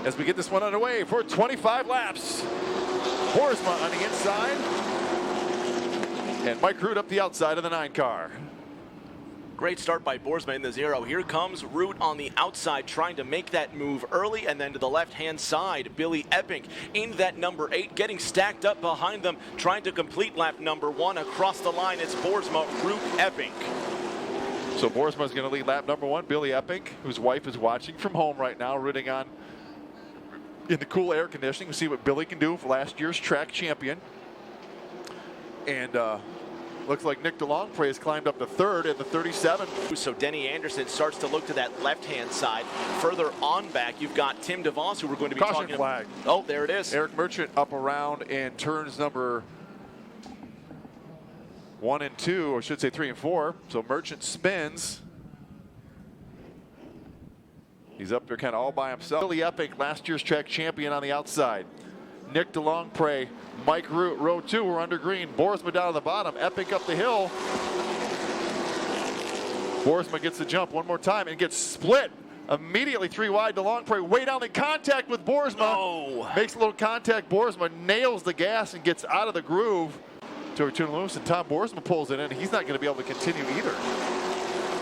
as we get this one underway for 25 laps. Boersma on the inside, and Mike Root up the outside of the 9 car. Great start by Boersma in the 0. Here comes Root on the outside trying to make that move early, and then to the left-hand side, Billy Epping in that number 8, getting stacked up behind them, trying to complete lap number 1. Across the line, it's Boersma, Root, Epping. So Boersma's going to lead lap number 1. Billy Epping, whose wife is watching from home right now, rooting on in the cool air conditioning. We'll see what Billy can do for last year's track champion. And looks like Nick DeLongpre has climbed up to 3rd in the 37. So Denny Anderson starts to look to that left-hand side. Further on back, you've got Tim DeVos, who we're going to be Caution talking flag. about. Oh, there it is. Eric Merchant up around in turns number 1 and 2, or I should say 3 and 4. So Merchant spins. He's up there kind of all by himself. Billy Epping, last year's track champion on the outside. Nick DeLongpre, Mike Root, row 2, we're under green. Boersma down at the bottom, Epping up the hill. Boersma gets the jump one more time and gets split. Immediately 3 wide, DeLongpre way down in contact with Boersma. No. Makes a little contact, Boersma nails the gas and gets out of the groove. To turn loose, and Tom Boersma pulls it in. He's not going to be able to continue either.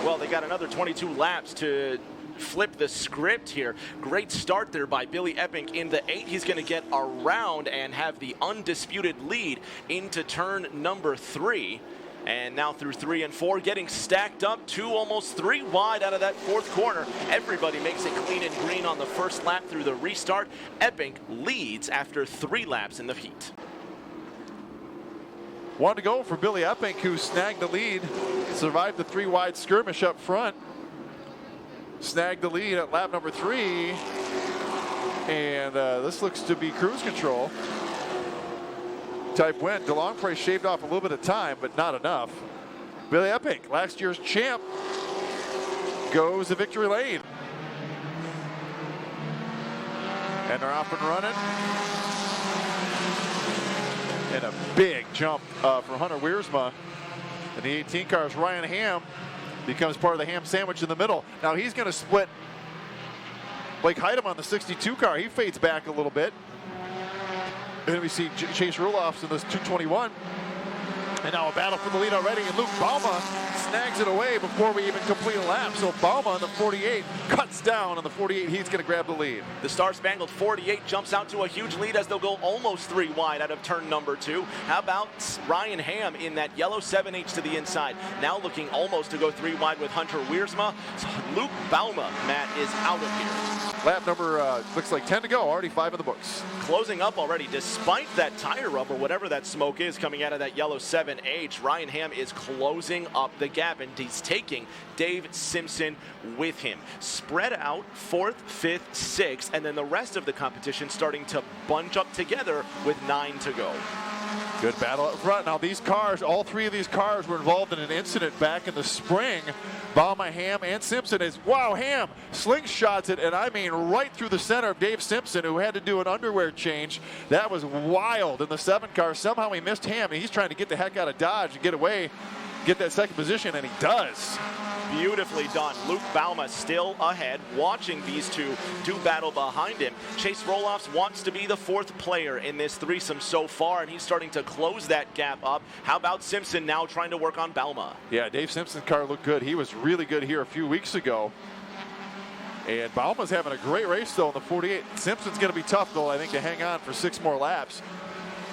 Well, they got another 22 laps to flip the script here. Great start there by Billy Epping in the 8. He's going to get around and have the undisputed lead into turn number 3. And now through 3 and 4, getting stacked up 2, almost 3 wide out of that 4th corner. Everybody makes it clean and green on the first lap through the restart. Epping leads after 3 laps in the heat. 1 to go for Billy Epping, who snagged the lead, survived the 3 wide skirmish up front. Snagged the lead at lap number 3, and this looks to be cruise control type win. DeLongpre shaved off a little bit of time, but not enough. Billy Epping, last year's champ, goes to victory lane. And they're off and running. And a big jump for Hunter Wiersma. And the 18 car's Ryan Ham becomes part of the ham sandwich in the middle. Now he's going to split Blake Heidem on the 62 car. He fades back a little bit. And then we see Chase Roloffs in this 221. And now a battle for the lead already. And Luke Bauma snags it away before we even complete a lap. So Bauma on the 48 cuts down on the 48. He's going to grab the lead. The Star-Spangled 48 jumps out to a huge lead as they'll go almost 3 wide out of turn number 2. How about Ryan Ham in that yellow 7H to the inside? Now looking almost to go 3 wide with Hunter Wiersma. So Luke Bauma, Matt, is out of here. Lap number, looks like 10 to go, already 5 in the books. Closing up already, despite that tire rub or whatever that smoke is coming out of that yellow 7H, Ryan Ham is closing up the gap, and he's taking Dave Simpson with him. Spread out 4th, 5th, 6th, and then the rest of the competition starting to bunch up together with 9 to go. Good battle up front. Now these cars, all 3 of these cars were involved in an incident back in the spring. Bauma, Ham, and Simpson is, wow, Ham slingshots it, and I mean right through the center of Dave Simpson, who had to do an underwear change. That was wild in the 7 car. Somehow he missed Ham, and he's trying to get the heck out of Dodge and get away, get that 2nd position, and he does. Beautifully done. Luke Bauma still ahead, watching these two do battle behind him. Chase Roloffs wants to be the 4th player in this threesome so far, and he's starting to close that gap up. How about Simpson now trying to work on Bauma? Yeah, Dave Simpson's car looked good. He was really good here a few weeks ago. And Bauma's having a great race, though, in the 48. Simpson's going to be tough, though, I think, to hang on for 6 more laps.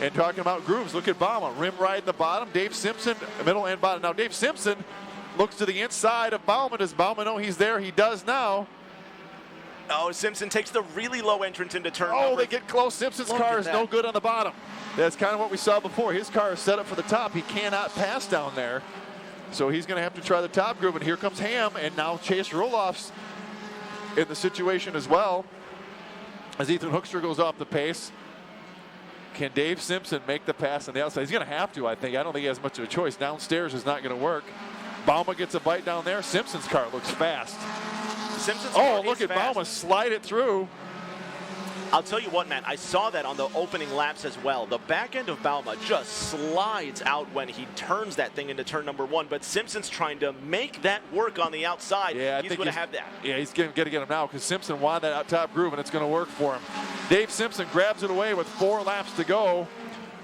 And talking about grooves, look at Bauma. Rim ride in the bottom. Dave Simpson, middle and bottom. Now, Dave Simpson looks to the inside of Bauma. Does Bauma know he's there? He does now. Oh, Simpson takes the really low entrance into turn. Oh, they get close. Simpson's car is no good on the bottom. That's kind of what we saw before. His car is set up for the top. He cannot pass down there. So he's going to have to try the top groove. And here comes Ham. And now Chase Roloffs in the situation as well, as Ethan Hoekstra goes off the pace. Can Dave Simpson make the pass on the outside? He's going to have to, I think. I don't think he has much of a choice. Downstairs is not going to work. Bauma gets a bite down there. Simpson's car looks fast. Simpson's car look at fast. Bauma slide it through. I'll tell you what, man, I saw that on the opening laps as well. The back end of Bauma just slides out when he turns that thing into turn number 1, but Simpson's trying to make that work on the outside. Yeah, he's going to have that. Yeah, he's going to get him now because Simpson wanted that out top groove, and it's going to work for him. Dave Simpson grabs it away with 4 laps to go.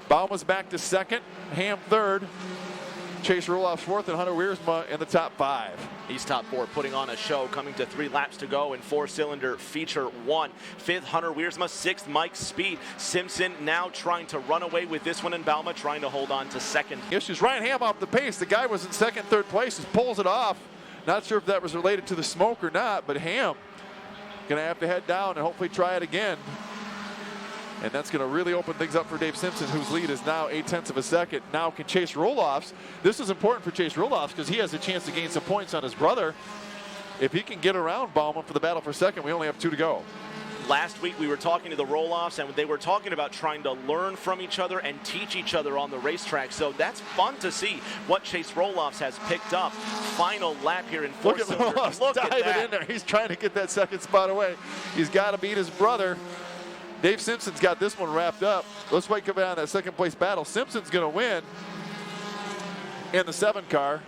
Bauma's back to second, Ham third, Chase Roloff's fourth, and Hunter Wiersma in the top 5. He's top 4, putting on a show, coming to 3 laps to go in 4-cylinder feature 1. 5th, Hunter Wiersma. 6th, Mike Speed. Simpson now trying to run away with this one, and Bauma trying to hold on to second. Issues. Ryan Ham off the pace. The guy was in second, third place. He pulls it off. Not sure if that was related to the smoke or not, but Ham going to have to head down and hopefully try it again. And that's going to really open things up for Dave Simpson, whose lead is now 0.8 of a second. Now can Chase Roloff's. This is important for Chase Roloff's because he has a chance to gain some points on his brother. If he can get around Bauma for the battle for second, we only have 2 to go. Last week we were talking to the Roloffs, and they were talking about trying to learn from each other and teach each other on the racetrack. So that's fun to see what Chase Roloffs has picked up. Final lap here in 4th. Look at Roloffs diving in there. He's trying to get that second spot away. He's got to beat his brother. Dave Simpson's got this one wrapped up. Let's wait come down that second place battle. Simpson's going to win in the 7 car.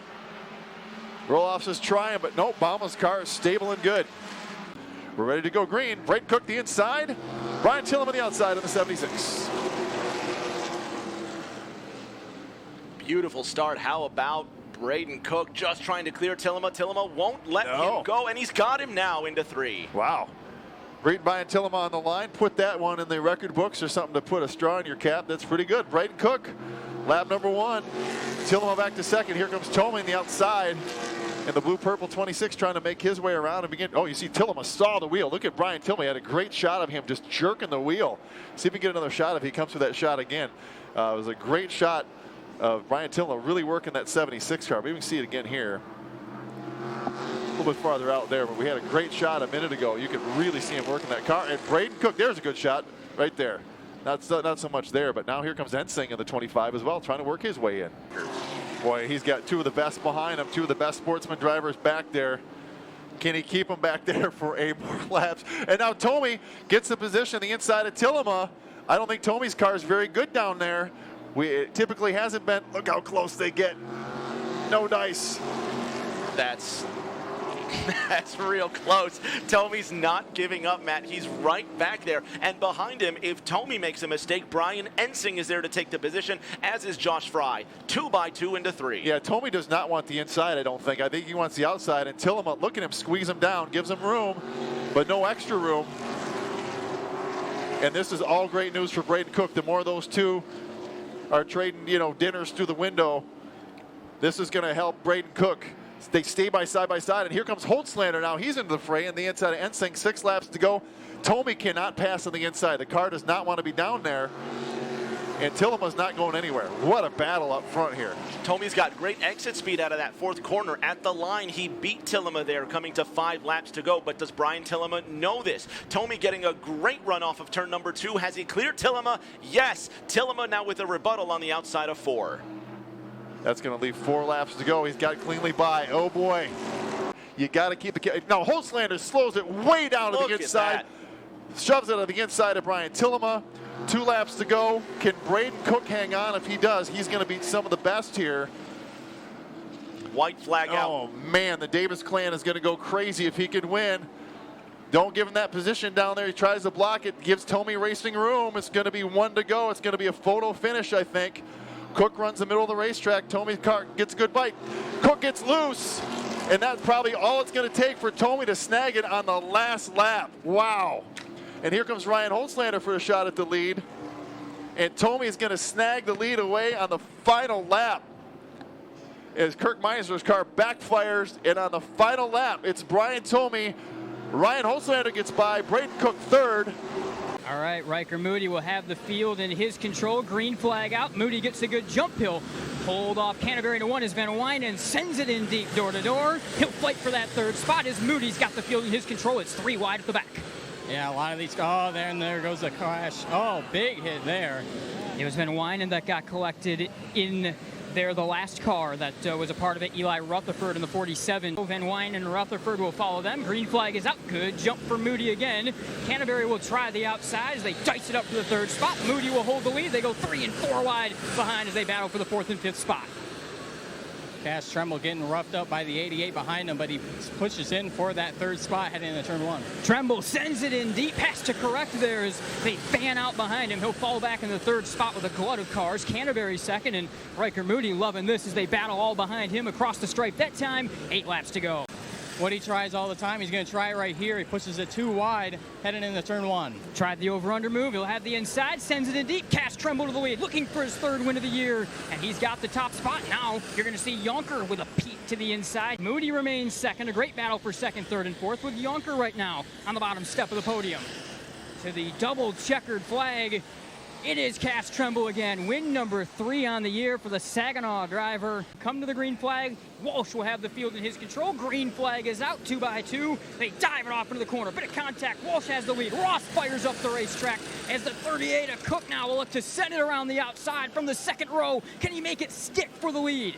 Roloffs is trying, but nope, Bauma's car is stable and good. We're ready to go green. Braden Cook the inside. Brian Tillum on the outside in the 76. Beautiful start. How about Braden Cook just trying to clear Tillema? Tillema won't let him go, and he's got him now into 3. Wow. Great Brian Tillema on the line. Put that one in the record books or something to put a straw in your cap. That's pretty good. Braden Cook, lap number 1. Tillema back to second. Here comes Tomey on the outside. And the blue-purple 26 trying to make his way around and begin. Oh, you see Tillema saw the wheel. Look at Brian Tillema. He had a great shot of him just jerking the wheel. See if we can get another shot if he comes for that shot again. It was a great shot of Brian Tillema really working that 76 car. Maybe we can see it again here. A little bit farther out there, but we had a great shot a minute ago. You could really see him working that car. And Braden Cook, there's a good shot right there. Not so much there, but now here comes Ensing in the 25 as well, trying to work his way in. Boy, he's got 2 of the best behind him, 2 of the best Sportsman drivers back there. Can he keep them back there for 8 more laps? And now Tomey gets the position the inside of Tillema. I don't think Tomey's car is very good down there. It typically hasn't been. Look how close they get. No dice. That's real close. Tomey's not giving up, Matt. He's right back there. And behind him, if Tomey makes a mistake, Brian Ensing is there to take the position, as is Josh Fry. 2 by 2 into 3. Yeah, Tomey does not want the inside, I don't think. I think he wants the outside. And Tillema, look at him squeeze him down, gives him room, but no extra room. And this is all great news for Braden Cook. The more those 2 are trading, dinners through the window, this is going to help Braden Cook. They stay by side, and here comes Holtzlander now. He's into the fray on the inside of Ensing. 6 laps to go. Tomey cannot pass on the inside. The car does not want to be down there, and Tillema's not going anywhere. What a battle up front here. Tomey's got great exit speed out of that 4th corner. At the line, he beat Tillema there, coming to 5 laps to go. But does Brian Tillema know this? Tomey getting a great run off of turn number 2. Has he cleared Tillema? Yes. Tillema now with a rebuttal on the outside of 4. That's going to leave 4 laps to go. He's got cleanly by. Oh, boy. You got to keep the... Now, Holtzlander slows it way down to the inside. Shoves it on the inside of Brian Tillema. 2 laps to go. Can Braden Cook hang on? If he does, he's going to beat some of the best here. White flag out. Oh, man. The Davis clan is going to go crazy if he can win. Don't give him that position down there. He tries to block it. Gives Tomey Racing room. It's going to be 1 to go. It's going to be a photo finish, I think. Cook runs the middle of the racetrack. Tomey's car gets a good bite. Cook gets loose. And that's probably all it's going to take for Tomey to snag it on the last lap. Wow. And here comes Ryan Holtzlander for a shot at the lead. And Tomey is going to snag the lead away on the final lap. As Kirk Meisner's car backfires, and on the final lap, it's Brian Tomey. Ryan Holtzlander gets by. Braden Cook 3rd. All right, Riker Moody will have the field in his control. Green flag out. Moody gets a good jump hill. Pulled off Canterbury to 1 as Van Wynen sends it in deep door to door. He'll fight for that 3rd spot as Moody's got the field in his control. It's 3 wide at the back. Yeah, a lot of these. Oh, there goes the crash. Oh, big hit there. It was Van Wynen that got collected in They're the last car that was a part of it. Eli Rutherford in the 47. Van Wyn and Rutherford will follow them. Green flag is out. Good jump for Moody again. Canterbury will try the outside as they dice it up for the third spot. Moody will hold the lead. They go 3 and 4 wide behind as they battle for the 4th and 5th spot. Cass Tremble getting roughed up by the 88 behind him, but he pushes in for that 3rd spot heading into turn 1. Tremble sends it in deep, has to correct there as they fan out behind him. He'll fall back in the 3rd spot with a glut of cars. Canterbury 2nd, and Riker Moody loving this as they battle all behind him across the stripe. That time, 8 laps to go. What he tries all the time, he's going to try it right here. He pushes it too wide, heading into turn 1. Tried the over-under move. He'll have the inside, sends it in deep. Cass Tremble to the lead, looking for his 3rd win of the year, and he's got the top spot. Now you're going to see Yonker with a peek to the inside. Moody remains 2nd. A great battle for 2nd, 3rd, and 4th with Yonker right now on the bottom step of the podium. To the double checkered flag, it is Cass Tremble again. Win number 3 on the year for the Saginaw driver. Come to the green flag. Walsh will have the field in his control. Green flag is out, 2 by 2. They dive it off into the corner. Bit of contact. Walsh has the lead. Ross fires up the racetrack as the 38 of Cook now will look to send it around the outside from the 2nd row. Can he make it stick for the lead?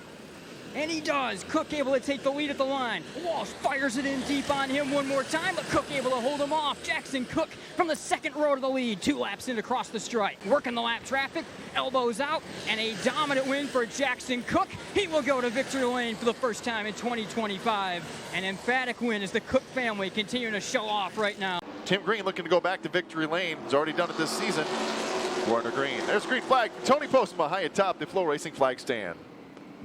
And he does. Cook able to take the lead at the line. Walsh fires it in deep on him one more time, but Cook able to hold him off. Jackson Cook from the 2nd row to the lead, 2 laps in across the stripe. Working the lap traffic, elbows out, and a dominant win for Jackson Cook. He will go to victory lane for the first time in 2025. An emphatic win as the Cook family continuing to show off right now. Tim Green looking to go back to victory lane. He's already done it this season. Warner Green. There's green flag. Tony Postma high atop the Flow Racing flag stand.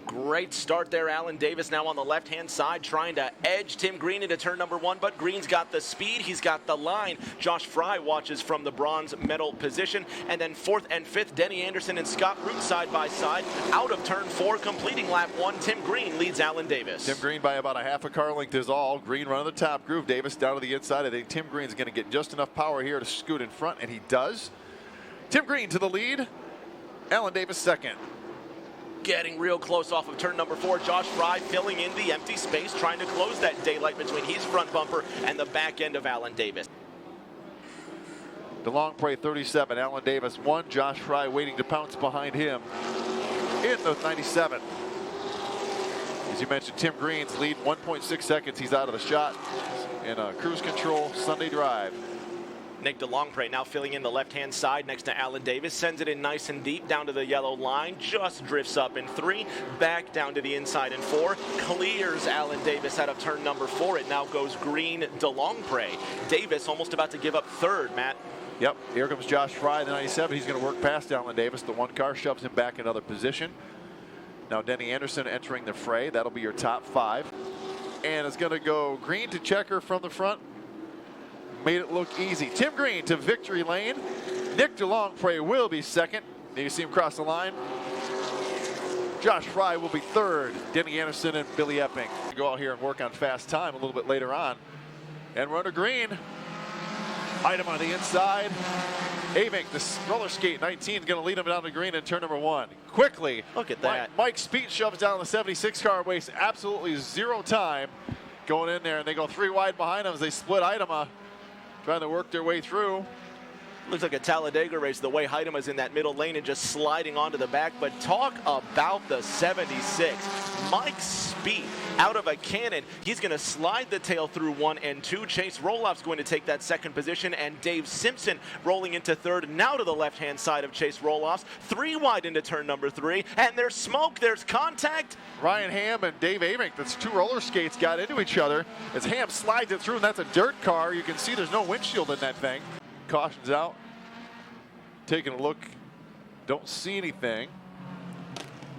Great start there. Alan Davis now on the left-hand side trying to edge Tim Green into turn number 1, but Green's got the speed. He's got the line. Josh Fry watches from the bronze medal position. And then 4th and 5th, Denny Anderson and Scott Root side by side. Out of turn 4, completing lap 1, Tim Green leads Alan Davis. Tim Green by about a half a car length is all. Green running the top groove. Davis down to the inside. I think Tim Green's going to get just enough power here to scoot in front, and he does. Tim Green to the lead. Alan Davis 2nd. Getting real close off of turn number 4. Josh Fry filling in the empty space, trying to close that daylight between his front bumper and the back end of Alan Davis. DeLongpre 37, Alan Davis 1. Josh Fry waiting to pounce behind him in the 97. As you mentioned, Tim Green's lead 1.6 seconds. He's out of the shot in a cruise control Sunday drive. Nick DeLongpre now filling in the left-hand side next to Alan Davis. Sends it in nice and deep down to the yellow line. Just drifts up in 3. Back down to the inside in 4. Clears Alan Davis out of turn number 4. It now goes Green DeLongpre. Davis almost about to give up 3rd, Matt. Yep, here comes Josh Fry, the 97. He's going to work past Alan Davis. The 1 car shoves him back another position. Now Denny Anderson entering the fray. That'll be your top 5. And it's going to go Green to checker from the front. Made it look easy. Tim Green to victory lane. Nick DeLongpre will be 2nd. You see him cross the line. Josh Fry will be 3rd. Denny Anderson and Billy Epping. Go out here and work on fast time a little bit later on. And Runner Green. Item on the inside. Avink, the roller skate 19, is going to lead him down to green in turn number 1. Quickly. Look at that. Mike Speed shoves down the 76 car, wastes absolutely 0 time going in there, and they go 3 wide behind him as they split Idema. Trying to work their way through. Looks like a Talladega race the way Heidema's in that middle lane and just sliding onto the back. But talk about the 76. Mike Speed out of a cannon. He's going to slide the tail through 1 and 2. Chase Roloff's going to take that 2nd position. And Dave Simpson rolling into 3rd. Now to the left-hand side of Chase Roloff's. 3 wide into turn number 3. And there's smoke. There's contact. Ryan Ham and Dave Avink, that's 2 roller skates, got into each other. As Ham slides it through, and that's a dirt car. You can see there's no windshield in that thing. Cautions out. Taking a look. Don't see anything.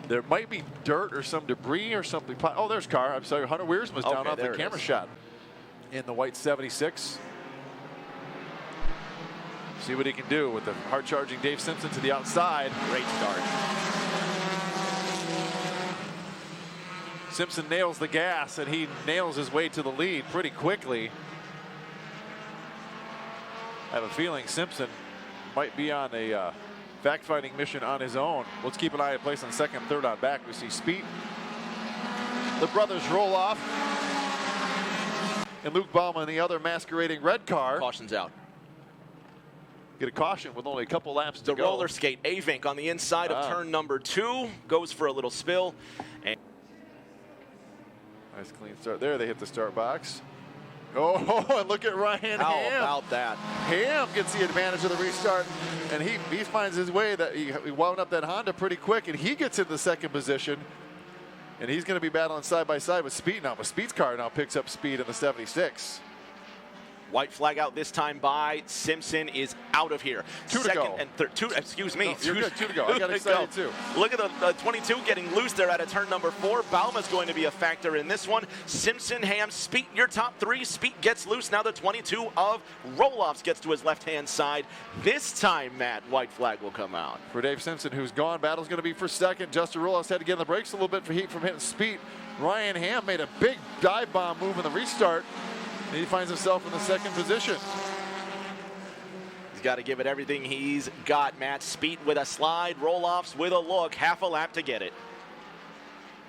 There might be dirt or some debris or something. Oh, there's car. I'm sorry. Hunter Wiersma's down off the camera shot in the white 76. See what he can do with the hard-charging Dave Simpson to the outside. Great start. Simpson nails the gas, and he nails his way to the lead pretty quickly. I have a feeling Simpson might be on a fact-finding mission on his own. Let's keep an eye at place on 2nd, 3rd on back. We see Speed. The brothers roll off. And Luke Baumann in the other masquerading red car. Caution's out. get a caution with only a couple laps to The go. roller skate, Avink on the inside of turn number 2, goes for a little spill. And Nice clean start there. They hit the start box. Oh, and look at Ryan how Ham. about that? Ham gets the advantage of the restart, and he finds his way. That he wound up that Honda pretty quick, and he gets into the second position. And he's going to be battling side by side with Speed now. But Speed's car now picks up speed in the 76. White flag out this time by Simpson is out of here. Two to go. And third, excuse me. No, you're good. 2 to go. I got excited too. Look at the 22 getting loose there out of turn number 4. Bauma's going to be a factor in this one. Simpson, Ham, Speed, your top 3. Speed gets loose. Now the 22 of Roloffs gets to his left-hand side. This time, Matt, white flag will come out. For Dave Simpson, who's gone, battle's going to be for second. Justin Roloffs had to get on the brakes a little bit for heat from hitting Speed. Ryan Ham made a big dive bomb move in the restart. And he finds himself in the second position. He's got to give it everything he's got, Matt. Speed with a slide, Roloffs with a look, half a lap to get it.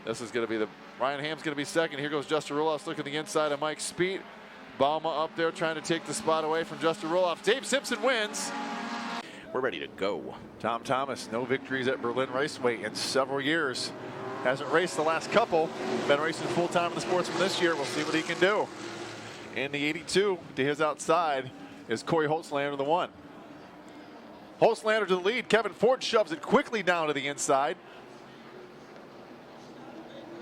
This is going to be Ryan Ham's going to be second. Here goes Justin Roloffs looking the inside of Mike Speed. Bauma up there trying to take the spot away from Justin Roloffs. Dave Simpson wins. We're ready to go. Tom Thomas, no victories at Berlin Raceway in several years. Hasn't raced the last couple. Been racing full-time in the Sportsman this year. We'll see what he can do. In the 82, to his outside, is Corey Holtzlander, the 1. Holtzlander to the lead. Kevin Ford shoves it quickly down to the inside.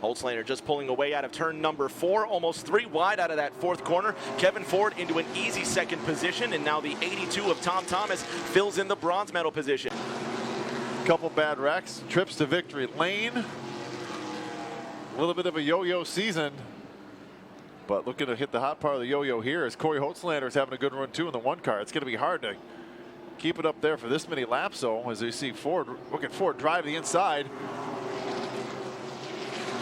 Holtzlander just pulling away out of turn number 4, almost 3 wide out of that 4th corner. Kevin Ford into an easy second position, and now the 82 of Tom Thomas fills in the bronze medal position. Couple bad wrecks, trips to victory lane. A little bit of a yo-yo season. But looking to hit the hot part of the yo-yo here is Corey Holtzlander is having a good run too in the 1 car. It's going to be hard to keep it up there for this many laps though, as we see Ford drive the inside.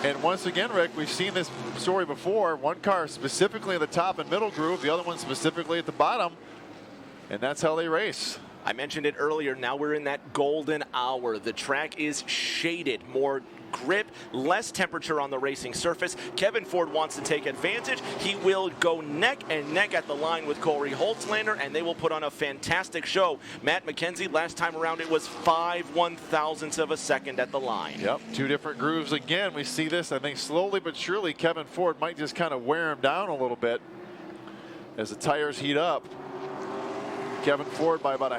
And once again, Rick, we've seen this story before. 1 car specifically in the top and middle groove, the other one specifically at the bottom. And that's how they race. I mentioned it earlier, now we're in that golden hour. The track is shaded, more grip, less temperature on the racing surface. Kevin Ford wants to take advantage. He will go neck and neck at the line with Corey Holtzlander, and they will put on a fantastic show. Matt McKenzie, last time around it was 5/1000ths of a second at the line. Yep, 2 different grooves again. We see this, I think slowly but surely Kevin Ford might just kind of wear him down a little bit as the tires heat up. Kevin Ford by about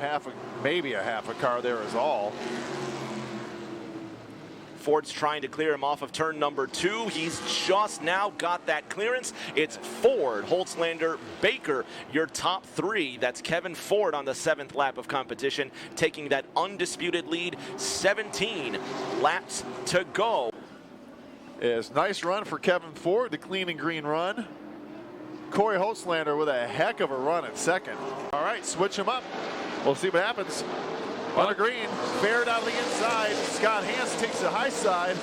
maybe a half a car there is all. Ford's trying to clear him off of turn number 2. He's just now got that clearance. It's Ford, Holtzlander, Baker, your top 3. That's Kevin Ford on the 7th lap of competition, taking that undisputed lead. 17 laps to go. Is nice run for Kevin Ford, the clean and green run. Corey Holtzlander with a heck of a run at second. All right, switch him up. We'll see what happens. On the green, fair down the inside. Scott Hans takes the high side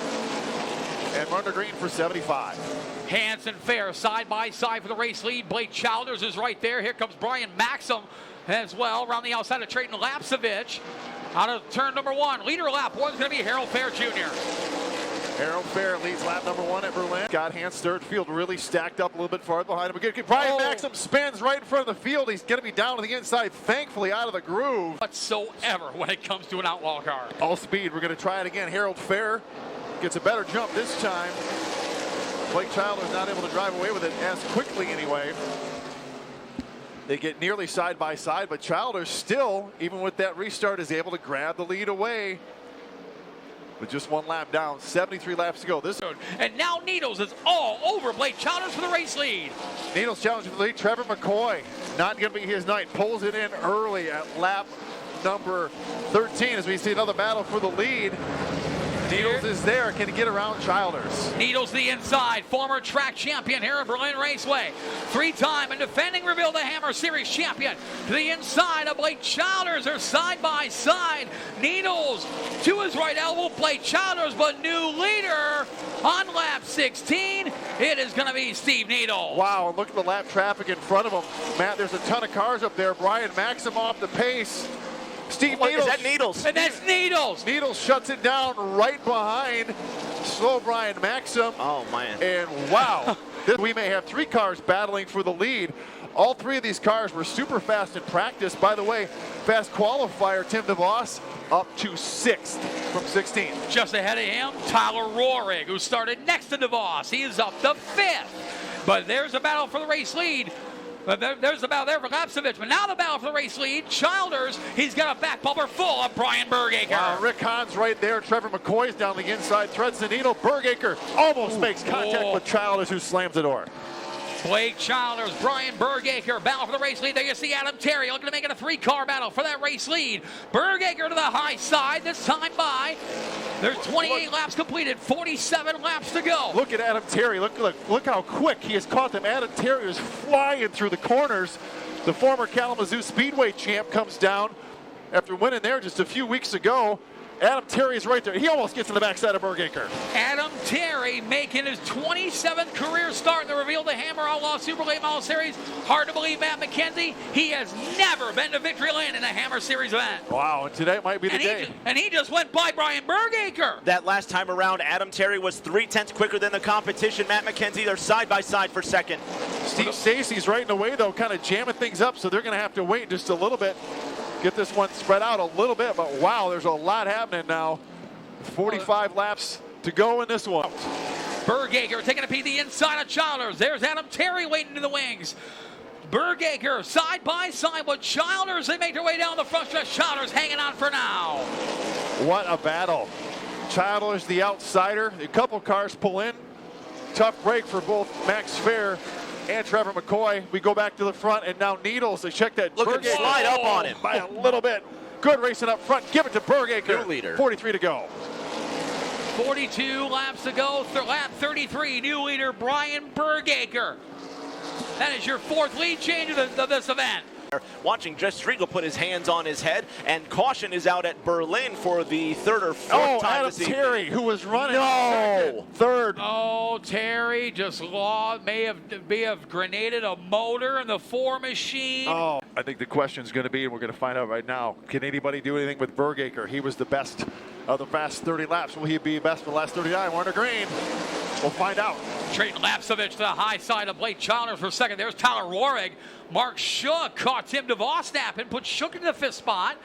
and run to green for 75. Hans and Fair side by side for the race lead. Blake Childers is right there. Here comes Brian Maxim as well. Around the outside of Trayton Lapsevich. Out of turn number 1. Leader lap 1 is going to be Harold Fair Jr. Harold Fair leads lap number 1 at Berlin. Scott Hans, third field, really stacked up a little bit farther behind him. Again, Brian Maxim spins right in front of the field. He's going to be down to the inside, thankfully out of the groove. Whatsoever when it comes to an Outlaw car. All speed. We're going to try it again. Harold Fair gets a better jump this time. Blake Childers not able to drive away with it as quickly anyway. They get nearly side by side, but Childers still, even with that restart, is able to grab the lead away. With just 1 lap down, 73 laps to go. And now Needles is all over Blake Childers for the race lead. Needles challenging for the lead. Trevor McCoy, not going to be his night. Pulls it in early at lap number 13 as we see another battle for the lead. Needles is there. Can he get around Childers? Needles the inside. Former track champion here at Berlin Raceway. 3-time and defending Reveal the Hammer Series champion. To the inside of Blake Childers. They're side by side. Needles to his right elbow. Blake Childers, but new leader on lap 16. It is going to be Steve Needles. Wow, and look at the lap traffic in front of him. Matt, there's a ton of cars up there. Brian Maxim off the pace. Steve Needles. Is that Needles? And that's Needles. Needles shuts it down right behind slow Brian Maxim. Oh, man. And wow, we may have 3 cars battling for the lead. All 3 of these cars were super fast in practice. By the way, fast qualifier, Tim DeVos, up to 6th from 16th. Just ahead of him, Tyler Rohrig, who started next to DeVos. He is up to 5th. But there's a battle for the race lead. There's a battle there for Lapsevich. But now the battle for the race lead. Childers, he's got a back bumper full of Brian Bergaker. Wow, Rick Hahn's right there. Trevor McCoy's down the inside, threads the needle. Bergaker almost makes contact with Childers, who slams the door. Blake Childers, Brian Bergaker, battle for the race lead. There you see Adam Terry looking to make it a 3-car battle for that race lead. Bergaker to the high side, this time by. There's 28 laps completed, 47 laps to go. Look at Adam Terry. Look how quick he has caught them. Adam Terry is flying through the corners. The former Kalamazoo Speedway champ comes down after winning there just a few weeks ago. Adam Terry is right there. He almost gets in the backside of Bergaker. Adam Terry making his 27th career start in the Reveal the Hammer Outlaw Super Late Model Series. Hard to believe, Matt McKenzie. He has never been to victory lane in a Hammer Series event. Wow, and today might be the day. And he just went by Brian Bergaker. That last time around, Adam Terry was 3/10 quicker than the competition. Matt McKenzie, they're side by side for second. Steve Stacy's right in the way, though, kind of jamming things up, so they're going to have to wait just a little bit. Get this one spread out a little bit, but wow, there's a lot happening now. 45 laps to go in this one. Bergaker taking a peek the inside of Childers. There's Adam Terry waiting in the wings. Bergaker side by side with Childers. They make their way down the front stretch. Childers hanging on for now. What a battle. Childers the outsider. A couple cars pull in. Tough break for both Max Fair and Trevor McCoy. We go back to the front, and now Needles. They check that. Look at him slide up on him by a little bit. Good racing up front. Give it to Bergaker. New leader. 43 to go. 42 laps to go. Lap 33. New leader Brian Bergaker. That is your 4th lead change of this event. Watching Jess Striegel put his hands on his head, and caution is out at Berlin for the 3rd or 4th time Adam this evening. Terry, who was running second, 3rd. Oh, Terry just may have grenaded a motor in the 4 machine. Oh, I think the question is going to be, and we're going to find out right now, can anybody do anything with Bergaker? He was the best of the past 30 laps. Will he be best for the last 39? We're under green. We'll find out. Trading Lapsevich to the high side of Blake Childers for second. There's Tyler Rohrig. Mark Shook caught Tim DeVos snapping, put Shook into the 5th spot.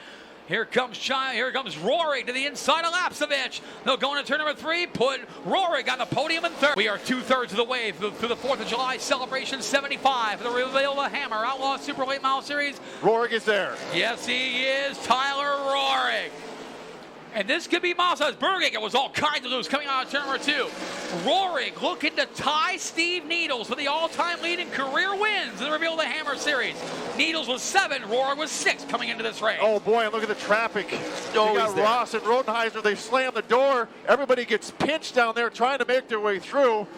Here comes Rohrig to the inside of Lapsevich. They'll go into turn number 3, put Rohrig on the podium in 3rd. We are 2/3 of the way through the 4th of July celebration 75 for the Reveal the Hammer Outlaw Super Late Model Series. Rohrig is there. Yes, he is. Tyler Rohrig. And this could be Mazda's. Bergaker was all kinds of loose coming out of turn number 2. Rohrig looking to tie Steve Needles for the all-time lead in career wins in the Reveal the Hammer Series. Needles was 7, Rohrig was 6 coming into this race. Oh boy, and look at the traffic. Oh, you got Ross and Rodenheiser. They slam the door. Everybody gets pinched down there trying to make their way through.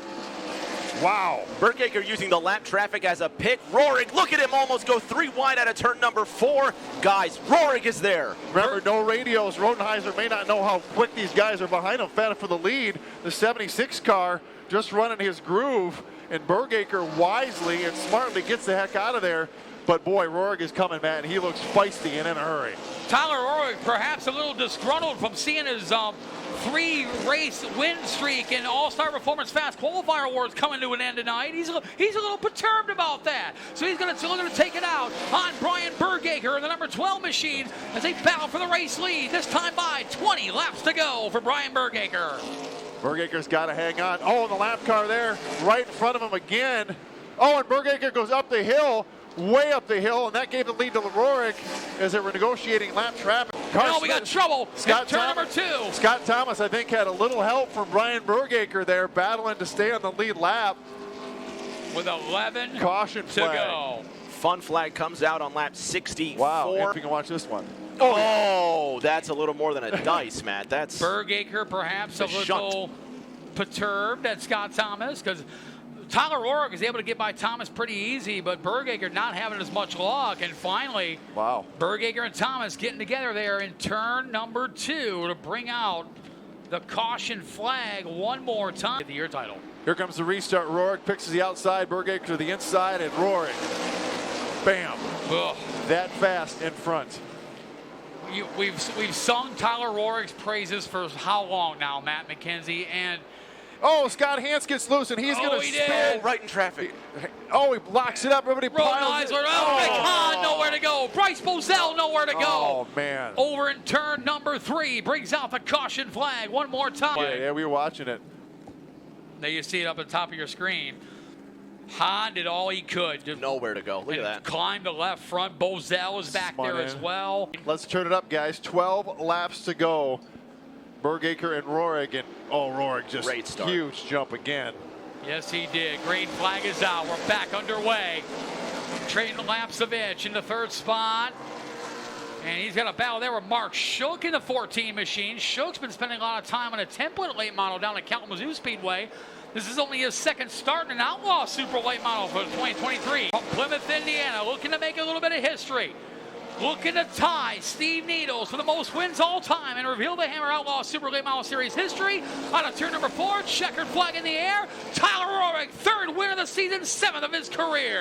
Wow. Bergaker using the lap traffic as a pick. Rohrig, look at him almost go 3 wide out of turn number 4. Guys, Rohrig is there. Remember, no radios. Rodenheiser may not know how quick these guys are behind him. Fed for the lead. The 76 car just running his groove, and Bergaker wisely and smartly gets the heck out of there. But boy, Rohrig is coming, man. He looks feisty and in a hurry. Tyler Rohrig perhaps a little disgruntled from seeing his 3-race win streak and All-Star Performance Fast Qualifier Awards coming to an end tonight. He's a little perturbed about that. So he's going to take it out on Brian Bergaker in the number 12 machine as they battle for the race lead. This time by 20 laps to go for Brian Bergaker. Bergaker's got to hang on. Oh, and the lap car there right in front of him again. Oh, and Bergaker goes up the hill. Way up the hill, and that gave the lead to Rohrig as they were negotiating lap traffic. We got trouble. Turn number 2. Scott Thomas, I think, had a little help from Brian Bergaker there, battling to stay on the lead lap. With 11 caution to flag. go. Fun flag comes out on lap 64. Wow, if you can watch this one. Oh, that's a little more than a dice, Matt. That's Bergaker perhaps a little perturbed at Scott Thomas because Tyler Rohrig is able to get by Thomas pretty easy, but Bergaker not having as much luck. And finally, wow, Bergaker and Thomas getting together there in turn number 2 to bring out the caution flag one more time. Get the year title. Here comes the restart. Rohrig picks the outside, Bergaker to the inside, and Rohrig, bam, Ugh. that fast in front. We've sung Tyler Rohrig's praises for how long now, Matt McKenzie, and Oh, Scott Hans gets loose, and he's going to spin. Right in traffic. Oh, he blocks it up. Everybody piles in. Rick Hahn, nowhere to go. Bryce Bozell, nowhere to go. Oh, man. Over in turn number 3, brings out the caution flag one more time. Yeah, we were watching it. There you see it up at the top of your screen. Hahn did all he could. Nowhere to go. Look at that. Climbed the left front. Bozell is back there as well. Let's turn it up, guys. 12 laps to go. Bergaker and Rohrig, and Rohrig just huge jump again. Yes, he did. Green flag is out. We're back underway. Trading laps of inch in the 3rd spot. And he's got a battle there with Mark Shook in the 14 machine. Shook's been spending a lot of time on a template late model down at Kalamazoo Speedway. This is only his 2nd start in an Outlaw Super Late Model for 2023. From Plymouth, Indiana, looking to make a little bit of history. Looking to tie Steve Needles for the most wins all time and reveal the Hammer Outlaw Super Late Model Series history on a turn number 4. Checkered flag in the air. Tyler Rohrig, 3rd win of the season, 7th of his career.